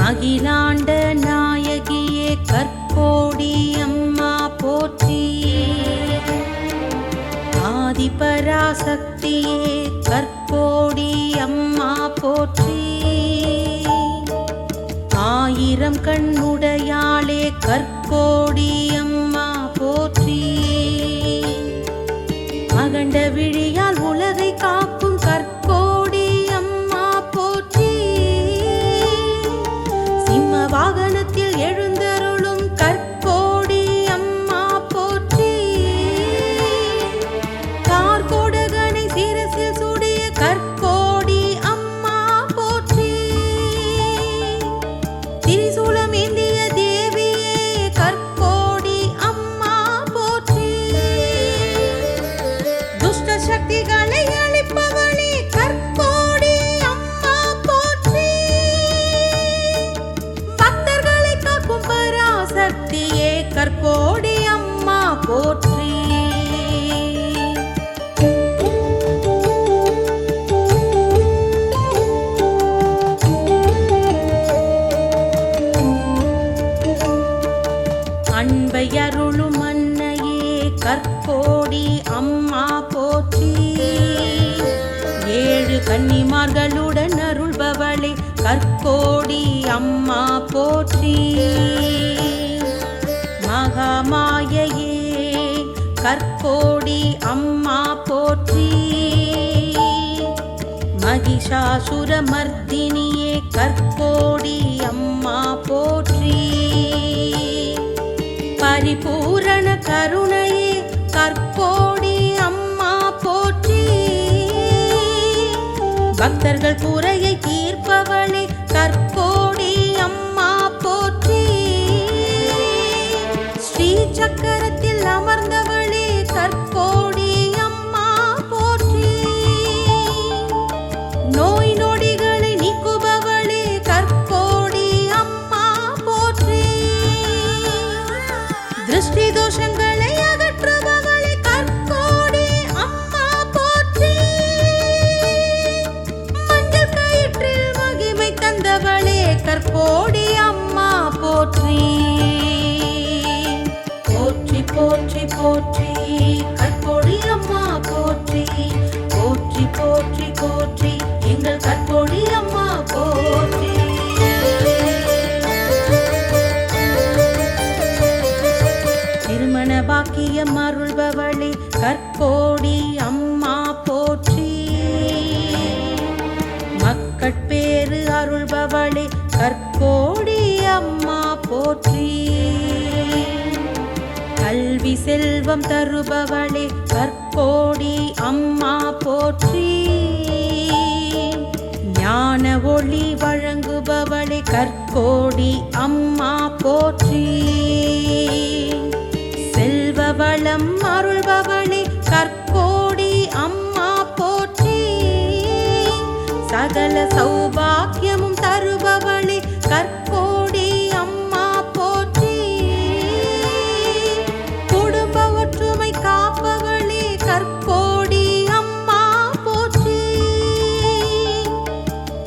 அகிலாண்ட நாயகியே கற்போடி அம்மா போற்றி. ஆதிபராசக்தியே கற்போடி அம்மா போற்றி. ஆயிரம் கண்ணுடையாளே கற்போடி அம்மா போற்றி. அகண்ட விழியால் உலகை காக்கும் கற்போடி அம்மா போற்றி. சிம்ம வாகனத்தில் எழுந்தருளும் கற்போடி அம்மா போற்றி. கார்கோடகனை சிரசில் சூடிய கற்போடி அம்மா போற்றி. திரிசூலம் ஏந்திய தேவியே கற்போடி அம்மா போற்றி. துஷ்ட சக்திகளை அழிப்பவளே கற்போடி அம்மா போற்றி. பக்தர்களை காக்கும் பராசக்தியே கற்போடி அம்மா போற்றி. அன்பை அருளும் அன்னையே கற்போடி அம்மா போற்றி. ஏழு கன்னிமார்களுடன் அருள்பவளே கற்போடி அம்மா போற்றி. மகாமாயையே கற்போடி அம்மா போற்றி. மகிஷாசுர மர்தினியே கற்போடி அம்மா போற்றி. பரிபூரண கருணையே கற்போடி அம்மா போற்றி. பக்தர்கள் குறையை தீர்ப்பவளே கற்போடி அம்மா போற்றி. ஸ்ரீ சக்கரத்தில் அமர்ந்தவளே கற்போடி அம்மா போற்றி. நோய் நொடிகளை நீக்குபவளே கற்போடி அம்மா போற்றி. திருஷ்டி தோஷங்களை அகற்றுபவளே கற்போடி அம்மா போற்றி. மஞ்சள் கயிற்றில் மகிமை தந்தவளே கற்போடி அம்மா போற்றி. போற்றி போற்றி போற்றி கற்போடி அம்மா போற்றி. போற்றி போற்றி போற்றி எங்கள் கற்போடி அம்மா போற்றி. திருமண பாக்கியம் அருள்பவளே கற்போடி அம்மா போற்றி. மக்கட்பேறு அருள்பவளே கற்போடி அம்மா போற்றி. கல்வி செல்வம் தருபவளே கற்போடி அம்மா போற்றி. ஞான ஒளி வழங்குபவளே கற்போடி அம்மா போற்றி. செல்வ வளம் அருள்பவளே கற்போடி அம்மா போற்றி. சகல சௌபாக்கியமும் தருபவளே கற்போடி அம்மா போற்றி. குடும்ப ஒற்றுமை காப்பவளே கற்போடி அம்மா போற்றி.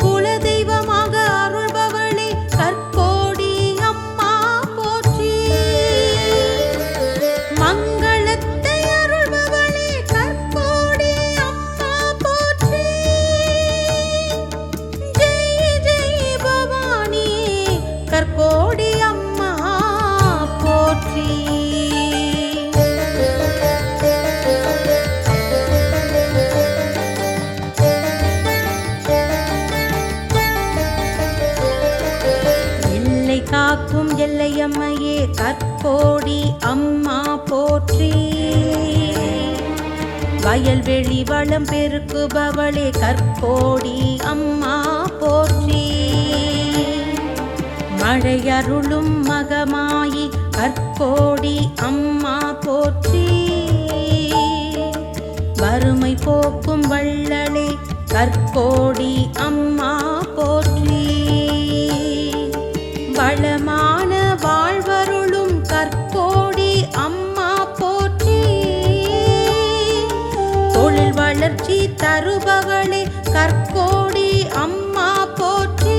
குலதெய்வமாக அருள்பவளே கற்போடி அம்மா போற்றி. மங்களத்தை அருள்பவளே கற்போடி அம்மா போற்றி. ஜெய ஜெய பவானி கற்போடி அம்மா போற்றி. எல்லை காக்கும் எல்லையம்மையே கற்போடி அம்மா போற்றி. வயல்வெளி வளம் பெருக்குபவளே கற்போடி அம்மா போற்றி. மழையருளும் மகமாயி கற்போடி அம்மா போற்றி. வறுமை போக்கும் வள்ளலே கற்போடி அம்மா போற்றி. வளமான வாழ்வருளும் கற்போடி அம்மா போற்றி. தொழில் வளர்ச்சி தருபவளே கற்போடி அம்மா போற்றி.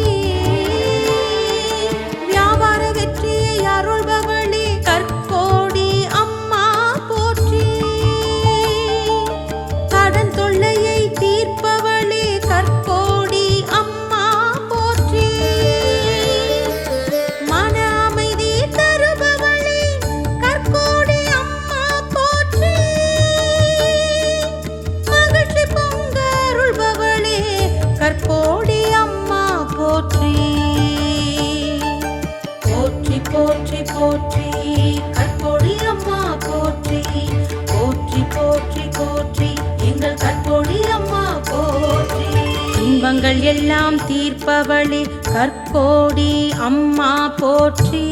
போற்றி போற்றி கற்பொழி அம்மா போற்றி போற்றி போற்றி போற்றி எங்கள் கற்பொழி அம்மா போற்றி. துன்பங்கள் எல்லாம் தீர்ப்பவளே கற்போடி அம்மா போற்றி.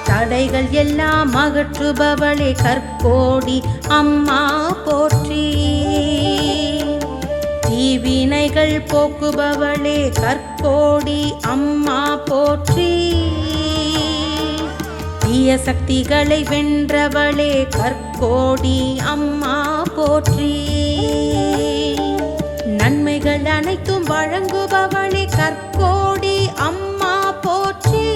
தடைகள் எல்லாம் அகற்றுபவளே கற்போடி அம்மா போற்றி. தீவினைகள் போக்குபவளே கற்போடி அம்மா போற்றி. தீய சக்திகளை வென்றவளே கற்போடி அம்மா போற்றி. நன்மைகள் அனைத்தும் வழங்குபவளே கற்போடி அம்மா போற்றி.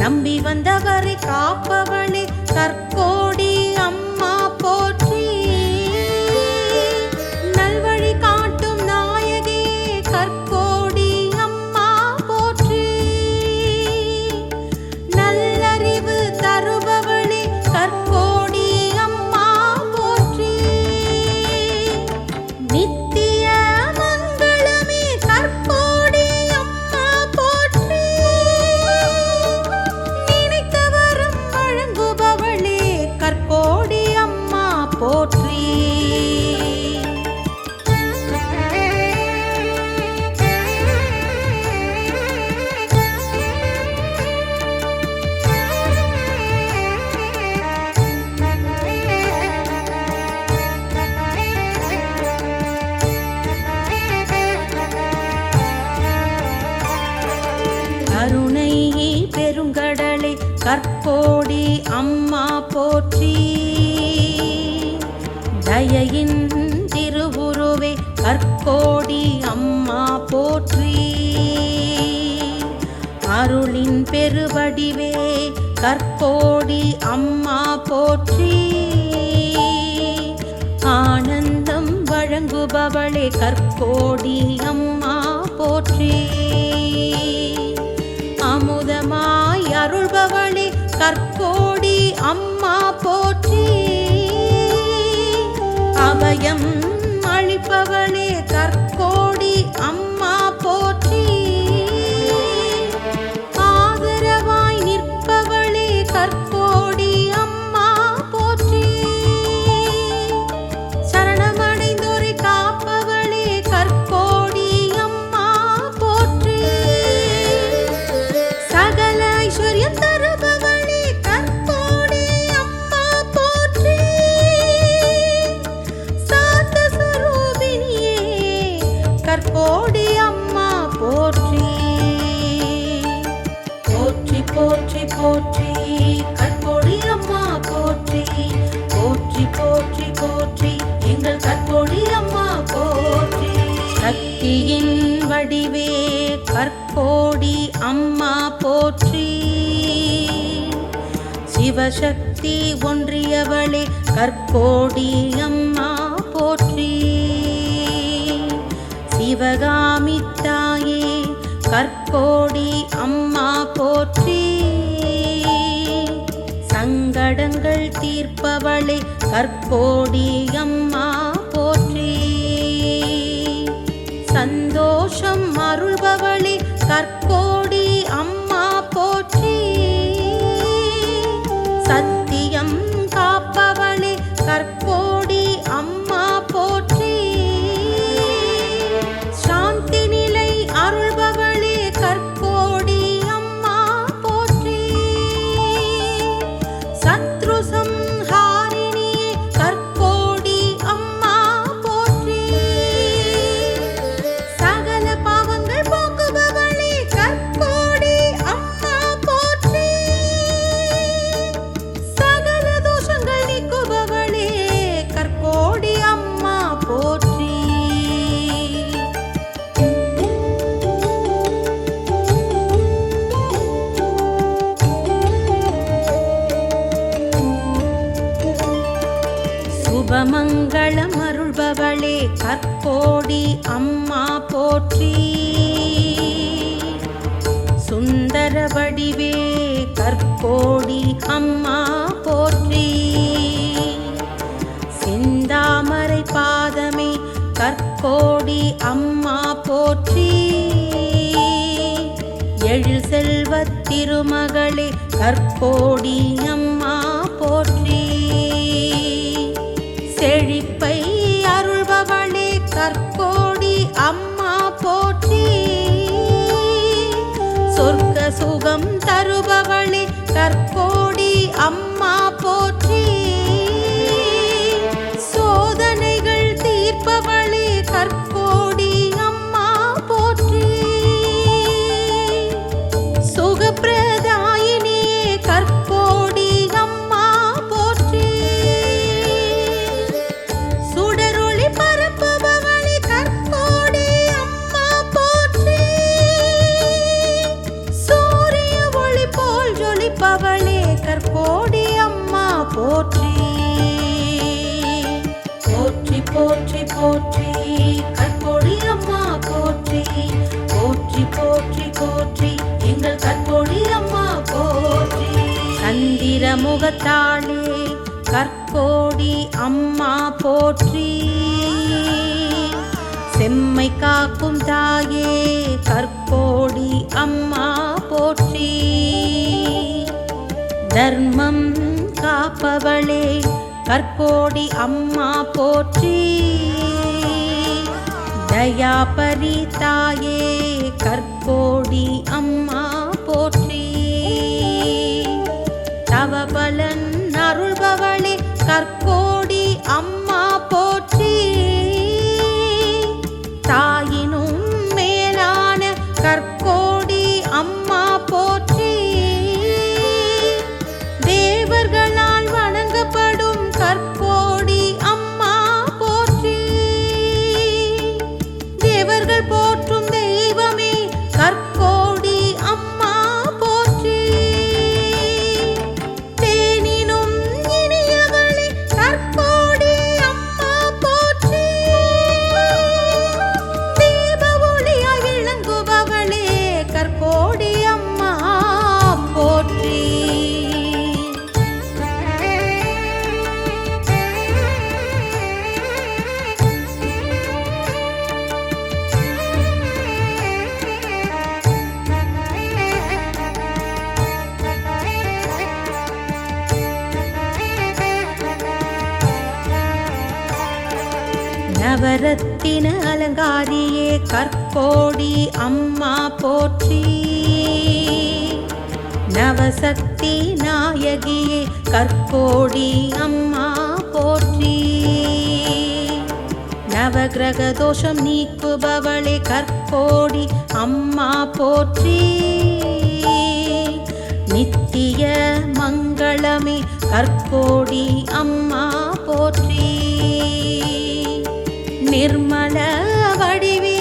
நம்பி வந்தவரை காப்பவளே கற்போடி அம்மா போற்றி. நல்வழி காட்டும் நாயகே கற்போடி அம்மா போற்றி. நல்லறிவு தருபவளே கற்போடி அம்மா போற்றி. நித்திய மங்களமே கற்போடி அம்மா போற்றி. நினைத்தவரம் வழங்குபவளே கற்போடி அம்மா போற்றி. கருணை பெருங்கடலே கற்போடி அம்மா போற்றி. தயையின் திருவுருவே கற்போடி அம்மா போற்றி. அருளின் பெருவடிவே கற்போடி அம்மா போற்றி. ஆனந்தம் வழங்குபவளே கற்போடி அம்மா போற்றி. அமுதமாய் அருள்பவளே கற்போடி அம்மா போற்றி. அபயம் அளிப்பவளே கற்போடி அம்மா போற்றி. ஆதரவாய் நிற்பவளே கற்போடி அம்மா போற்றி. சரணமடைந்தோரை காப்பவளே கற்போடி அம்மா போற்றி. சகல ஐஸ்வர்யம் தருபவளே கற்போடி அம்மா போற்றி. சாந்த ஸ்வரூபிணியே கற்போடி அம்மா போற்றி. போற்றி போற்றி போற்றி கற்போடி அம்மா போற்றி. போற்றி போற்றி போற்றி எங்கள் கற்போடி அம்மா போற்றி. சக்தியின் வடிவே கற்போடி அம்மா போற்றி. சிவசக்தி ஒன்றியவளே கற்போடி அம்மா போற்றி. சிவகாமி தாயே கற்போடி அம்மா போற்றி. சங்கடங்கள் தீர்ப்பவளே கற்போடி அம்மா போற்றி. சந்தோஷம் அருள்பவளே கற்போடி அம்மா போற்றி. சத்தியம் காப்பவளே கற்போடி அம்மா போற்றி. சாந்தி நிலை அருள்பவளே கற்போடி அம்மா போற்றி. சத்ரு சம்ஹாரிணியே கற்போடி அம்மா போற்றி. சகல பாவங்கள் போக்குபவளே கற்போடி அம்மா போற்றி. சகல தோஷங்கள் நீக்குபவளே கற்போடி அம்மா போற்றி. சுபமங்களம் அருள்பவளே கற்போடி அம்மா போற்றி. சுந்தர வடிவே கற்போடி அம்மா போற்றி. சிந்தாமரை பாதமே கற்போடி அம்மா போற்றி. எழு செல்வத் திருமகளே கற்கோடி அம்மா போற்றி. செழிப்பை அருள்பவளே கற்கோடி அம்மா போற்றி. சொர்க்க சுகம் தருபவளே கற்கோடி அம்மா போற்றி. சோதனைகள் தீர்ப்பவளே கற்கோடி அம்மா போற்றி. சுகப்பிரதாயினியே கற்கோடி அம்மா போற்றி. சுடரொளி பரப்புபவளே கற்கோடி அம்மா போற்றி. சூரிய ஒளி போல் ஜொலிப்பவளே கற்கோடி அம்மா போற்றி. போற்றி போற்றி போற்றி கற்கோடி அம்மா போற்றி. போற்றி போற்றி போற்றி எங்கள் கற்கோடி அம்மா போற்றி. சந்திர முகத்தாளே கற்கோடி அம்மா போற்றி. செம்மை காக்கும் தாயே கற்கோடி அம்மா போற்றி. தர்மம் காப்பவளே கற்கோடி அம்மா போற்றி. தயாபரி தாயே கற்கோடி அம்மா போற்றி. தவபலன் அருள்பவளே கற்கோடி அம்மா போற்றி. தாயினும் மேலான கற்கோடி அம்மா போற்றி. தேவர்களால் வணங்கப்படும் கற்கோடி அம்மா போற்றி. தேவர்கள் போற்றும் தெய்வமே கற்கோடி அம்மா போற்றி. தேனினும் இனியவளே கற்கோடி அம்மா போற்றி. தீப ஒளியாய் விளங்குபவளே கற்கோடி அம்மா போற்றி. நவரத்தின அலங்காரியே கற்கோடி அம்மா போற்றி. நவசக்தி நாயகியே கற்கோடி அம்மா போற்றி. நவகிரக தோஷம் நீக்குபவளே கற்கோடி அம்மா போற்றி. நித்திய மங்களமே கற்கோடி அம்மா போற்றி. நிர்மல வடிவே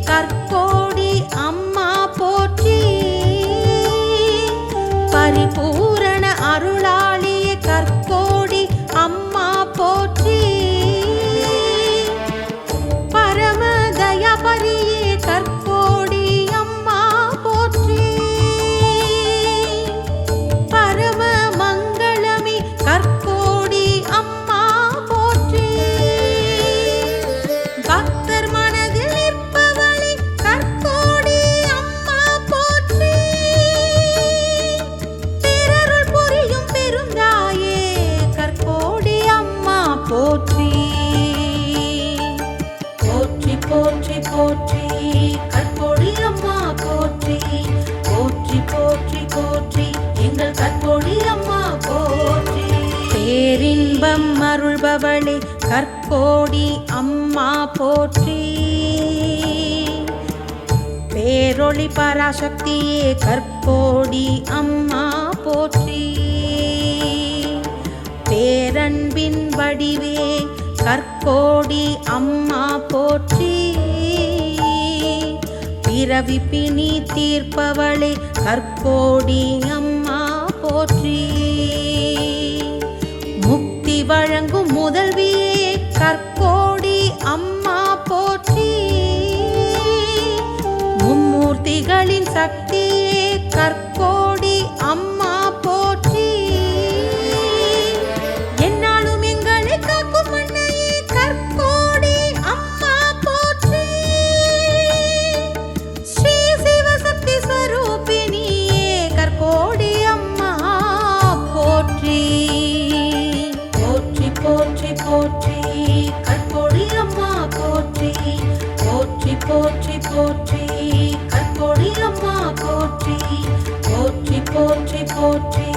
கற்கோடி அம்மா போற்றி. பரிபூரண அருளாளியே கற்கோடி அம்மா போற்றி. பரம தயாபரியே கற்கோடி அம்மா போற்றி. பரம மங்களமே கற்கோடி அம்மா போற்றி. பக்தர் மனதில் நிற்பவளே கற்கோடி அம்மா போற்றி. பிறருள் புரியும் பெருந்தாயே கற்கோடி அம்மா போற்றி. போற்றி போற்றி போற்றி கற்கோடி அம்மா போற்றி. போற்றி போற்றி போற்றி எங்கள் கற்கோடி அம்மா போற்றி. பேரின்பம் அருள்பவளே கற்கோடி அம்மா போற்றி. பேரொளி பராசக்தியே கற்கோடி அம்மா போற்றி. பேரன்பின் வடிவே கற்கோடி அம்மா போற்றி. பிறவி பிணி தீர்ப்பவளே கற்கோடி அம்மா போற்றி. முக்தி வழங்கும் முதல்வியே கற்கோடி அம்மா போற்றி. மும்மூர்த்திகளின் சக்தியே கற்கோடி அம்மா போற்றி. என்னாலும் எங்களை காக்கும் அன்னையே கற்கோடி அம்மா போற்றி. ஸ்ரீ சிவசக்தி ஸ்வரூபிணியே போற்றி கற்போடி அம்மா போற்றி போற்றி போற்றி போற்றி